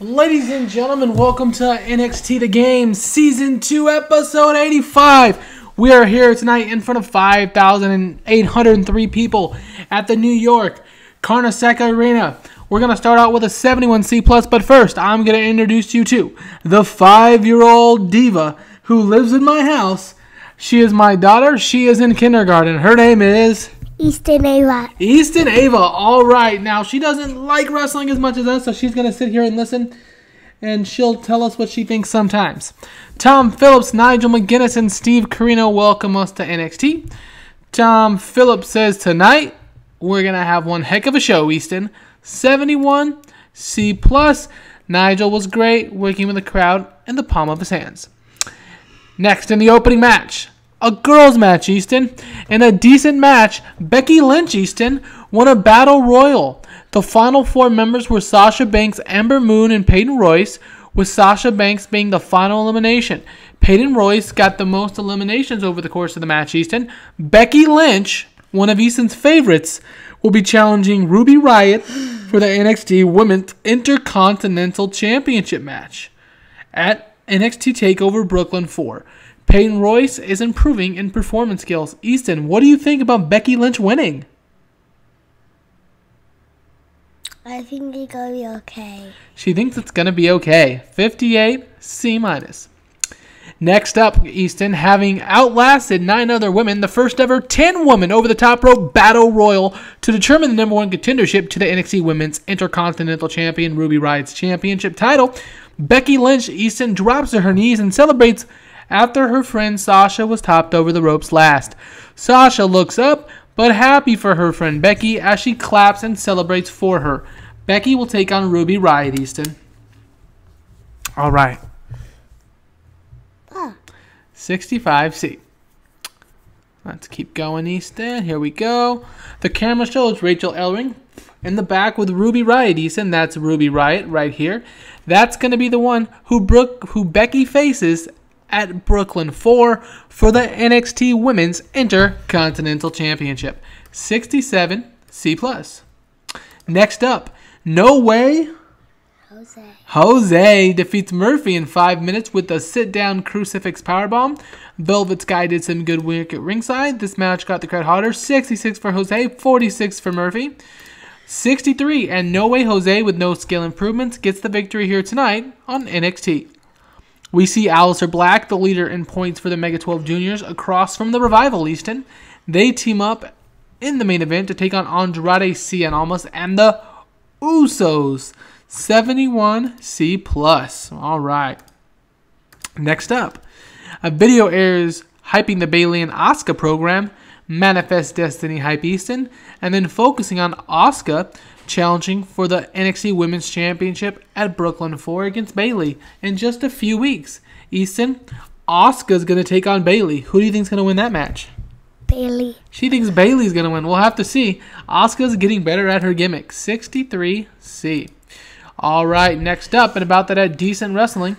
Ladies and gentlemen, welcome to NXT The Game, Season 2, Episode 85. We are here tonight in front of 5,803 people at the New York Carnesecca Arena. We're going to start out with a 71C+, but first, I'm going to introduce you to the 5-year-old diva who lives in my house. She is my daughter. She is in kindergarten. Her name is... Easton Ava. Easton Ava. All right. Now, she doesn't like wrestling as much as us, so she's going to sit here and listen, and she'll tell us what she thinks sometimes. Tom Phillips, Nigel McGuinness, and Steve Carino welcome us to NXT. Tom Phillips says, tonight, we're going to have one heck of a show, Easton. 71C+. Nigel was great, working with the crowd in the palm of his hands. Next in the opening match, a girls match, Easton. In a decent match, Becky Lynch, Easton, won a battle royal. The final four members were Sasha Banks, Ember Moon, and Peyton Royce, with Sasha Banks being the final elimination. Peyton Royce got the most eliminations over the course of the match, Easton. Becky Lynch, one of Easton's favorites, will be challenging Ruby Riott for the NXT Women's Intercontinental Championship match at NXT TakeOver Brooklyn 4. Peyton Royce is improving in performance skills. Easton, what do you think about Becky Lynch winning? I think it's going to be okay. She thinks it's going to be okay. 58C-. Next up, Easton, having outlasted 9 other women, the first ever 10-woman over-the-top rope battle royal to determine the #1 contendership to the NXT Women's Intercontinental Champion Ruby Riott's championship title, Becky Lynch, Easton, drops to her knees and celebrates after her friend Sasha was topped over the ropes last. Sasha looks up, but happy for her friend Becky as she claps and celebrates for her. Becky will take on Ruby Riott, Easton. All right. 65C. Let's keep going, Easton. Here we go. The camera shows Rachel Ellering in the back with Ruby Riott, Easton. That's Ruby Riott right here. That's going to be the one who Becky faces at Brooklyn 4 for the NXT Women's Intercontinental Championship. 67C+. Next up, No Way Jose defeats Murphy in 5 minutes with a sit-down crucifix powerbomb. Velvet Sky did some good work at ringside. This match got the crowd hotter. 66 for Jose, 46 for Murphy. 63, and No Way Jose with no skill improvements gets the victory here tonight on NXT. We see Aleister Black, the leader in points for the Mega 12 Juniors, across from the Revival, Easton. They team up in the main event to take on Andrade Cien Almas and the Usos. 71C+. All right. Next up, a video airs hyping the Bayley and Asuka program, Manifest Destiny hype Easton, and then focusing on Asuka challenging for the NXT Women's Championship at Brooklyn 4 against Bayley in just a few weeks. Easton, Asuka's going to take on Bayley. Who do you think's going to win that match? Bayley. She thinks Bayley's going to win. We'll have to see. Asuka's getting better at her gimmick. 63C. All right, next up, and about that at Decent Wrestling,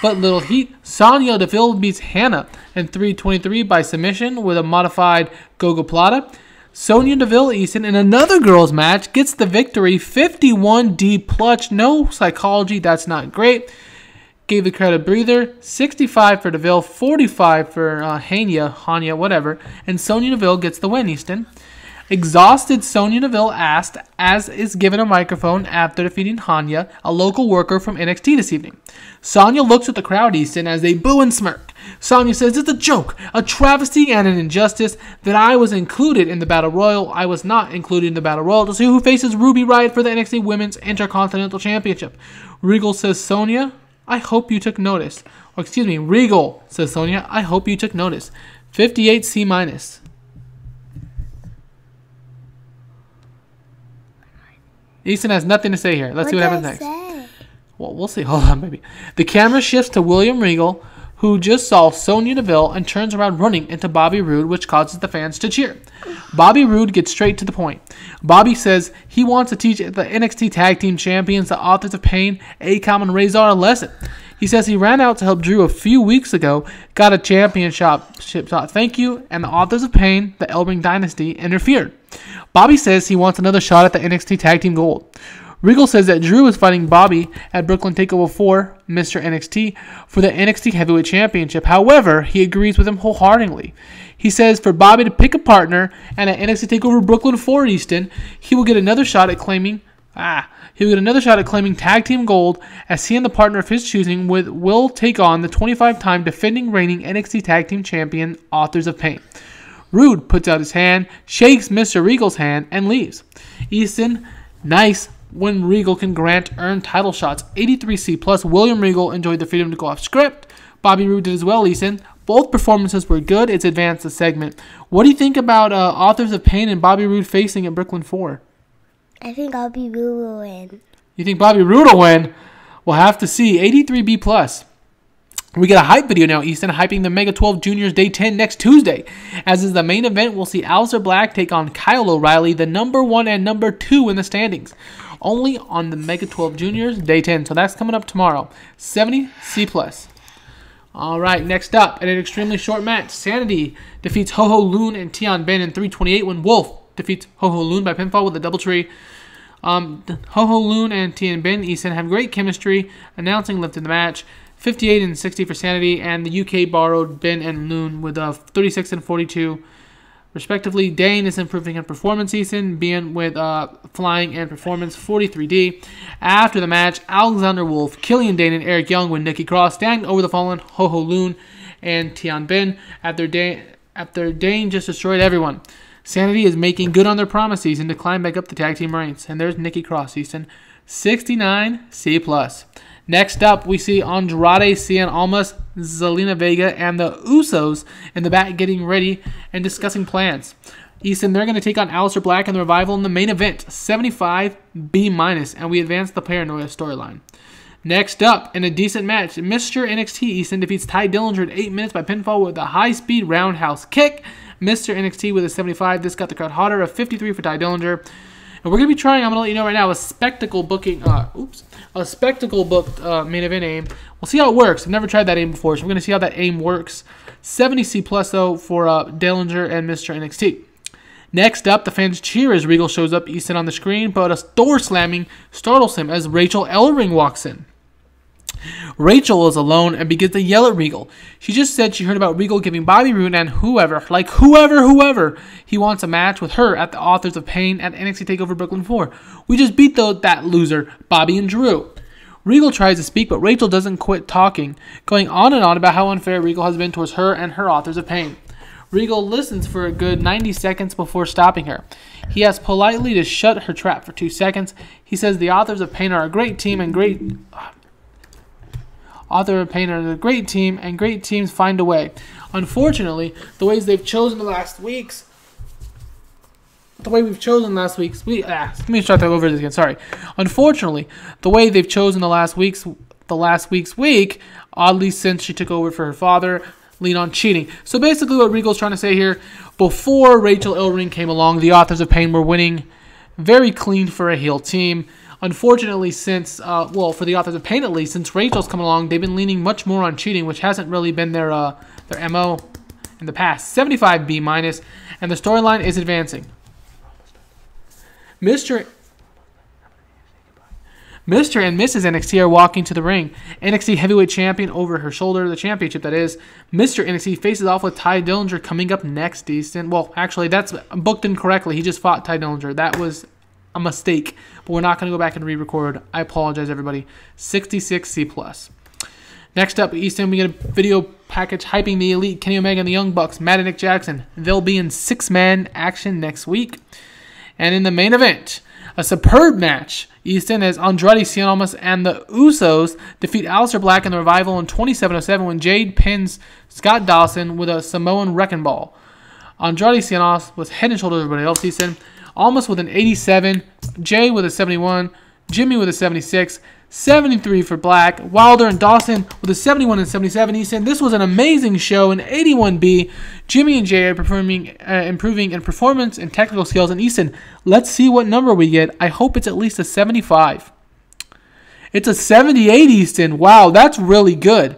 but little heat, Sonya Deville beats Hannah in 3:23 by submission with a modified Gogoplata. Sonya Deville, Easton, in another girls match, gets the victory. 51D+. No psychology. That's not great. Gave the crowd a breather. 65 for Deville, 45 for Hanya, whatever. And Sonya Deville gets the win, Easton. Exhausted Sonya Deville asked, as is given a microphone after defeating Hanya, a local worker from NXT this evening. Sonya looks at the crowd, Easton, as they boo and smirk. Sonya says, "It's a joke, a travesty, and an injustice that I was included in the Battle Royal. I was not included in the Battle Royal to see who faces Ruby Riott for the NXT Women's Intercontinental Championship." Regal says, "Sonya, I hope you took notice." Or excuse me, Regal says, "Sonya, I hope you took notice." 58C-. Easton has nothing to say here. Let's see what happens next. Well, we'll see. Hold on, baby. The camera shifts to William Regal, who just saw Sonya Deville and turns around running into Bobby Roode, which causes the fans to cheer. Bobby Roode gets straight to the point. Bobby says he wants to teach the NXT Tag Team Champions, the Authors of Pain, Akam, and Razor a lesson. He says he ran out to help Drew a few weeks ago, got a championship shot, thank you, and the Authors of Pain, the Elring Dynasty, interfered. Bobby says he wants another shot at the NXT Tag Team Gold. Regal says that Drew is fighting Bobby at Brooklyn TakeOver 4, Mr. NXT, for the NXT Heavyweight Championship. However, he agrees with him wholeheartedly. He says for Bobby to pick a partner and at NXT TakeOver Brooklyn 4 Easton, he will get another shot at claiming Tag Team Gold, as he and the partner of his choosing will take on the 25-time defending reigning NXT Tag Team Champion, Authors of Pain. Roode puts out his hand, shakes Mr. Regal's hand, and leaves. Easton, nice when Regal can grant earned title shots. 83C plus. William Regal enjoyed the freedom to go off script. Bobby Roode did as well, Easton. Both performances were good. It's advanced the segment. What do you think about Authors of Pain and Bobby Roode facing at Brooklyn 4? I think Bobby Roode will win. You think Bobby Roode will win? We'll have to see. 83B plus. We get a hype video now, Easton, hyping the Mega 12 Juniors Day 10 next Tuesday. As is the main event, we'll see Aleister Black take on Kyle O'Reilly, the number 1 and number 2 in the standings. Only on the Mega 12 Juniors Day 10. So that's coming up tomorrow. 70C plus. All right, next up, in an extremely short match, Sanity defeats Ho-Ho Loon and Tian Ben in 3:28 when Wolf defeats Ho-Ho Loon by pinfall with a double tree. Ho-Ho Loon and Tian Ben Easton have great chemistry, announcing lifted the match. 58 and 60 for Sanity, and the UK borrowed Ben and Loon with 36 and 42. Respectively, Dane is improving in performance, Easton, being with flying and performance, 43D. After the match, Alexander Wolf, Killian Dane, and Eric Young with Nikki Cross stand over the fallen Ho-Ho Loon and Tian Ben after Dane just destroyed everyone. Sanity is making good on their promise, Easton, to climb back up the tag team ranks. And there's Nikki Cross, Easton, 69C+. Next up, we see Andrade, Cien Almas, Zelina Vega, and the Usos in the back getting ready and discussing plans. Easton, they're going to take on Aleister Black and the Revival in the main event, 75B-, and we advance the Paranoia storyline. Next up, in a decent match, Mr. NXT Easton defeats Ty Dillinger in 8 minutes by pinfall with a high-speed roundhouse kick. Mr. NXT with a 75. This got the crowd hotter, a 53 for Ty Dillinger. And we're going to be trying, I'm going to let you know right now, a spectacle booked main event aim. We'll see how it works. I've never tried that aim before, so we're going to see how that aim works. 70C+, though, for Dillinger and Mr. NXT. Next up, the fans cheer as Regal shows up Easton on the screen, but a door slamming startles him as Rachel Ellering walks in. Rachel is alone and begins to yell at Regal. She just said she heard about Regal giving Bobby Roode and whoever he wants a match with her at the Authors of Pain at NXT TakeOver Brooklyn 4. We just beat that loser, Bobby and Drew. Regal tries to speak, but Rachel doesn't quit talking, going on and on about how unfair Regal has been towards her and her Authors of Pain. Regal listens for a good 90 seconds before stopping her. He asks politely to shut her trap for 2 seconds. He says the Authors of Pain are a great team and great teams find a way. Unfortunately, the ways they've chosen the last weeks. Unfortunately, the way they've chosen the last week's week, oddly since she took over for her father, lean on cheating. So basically, what Regal's trying to say here, before Rachel Ellering came along, the Authors of Pain were winning very clean for a heel team. Unfortunately, since, for the Authors of Pain at least, since Rachel's come along, they've been leaning much more on cheating, which hasn't really been their MO in the past. 75B-, and the storyline is advancing. Mr. and Mrs. NXT are walking to the ring. NXT Heavyweight Champion over her shoulder, the championship that is. Mr. NXT faces off with Ty Dillinger coming up next, Easton. Well, actually, that's booked incorrectly. He just fought Ty Dillinger. That was a mistake, but we're not going to go back and re-record. I apologize, everybody. 66C+. Next up, Easton, we get a video package hyping the Elite, Kenny Omega and the Young Bucks, Matt and Nick Jackson. They'll be in 6-man action next week. And in the main event, a superb match, Easton, as Andrade, Cien Almas, and the Usos defeat Aleister Black and the Revival in 27:07 when Jade pins Scott Dawson with a Samoan Wrecking Ball. Andrade, Cien Almas was head and shoulders over everybody else, Easton. Almas with an 87, Jay with a 71, Jimmy with a 76. 73 for Black. Wilder and Dawson with a 71 and 77. Easton, this was an amazing show. An 81B. Jimmy and Jay are improving in performance and technical skills. And Easton, let's see what number we get. I hope it's at least a 75. It's a 78, Easton. Wow, that's really good.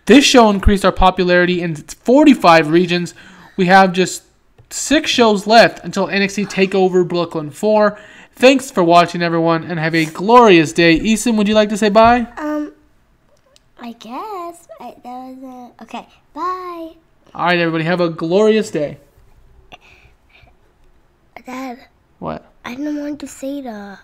This show increased our popularity in 45 regions. We have just 6 shows left until NXT TakeOver Brooklyn 4. Thanks for watching, everyone, and have a glorious day. Easton, would you like to say bye? I guess. Okay, bye. All right, everybody, have a glorious day. Dad. What? I don't want to say that.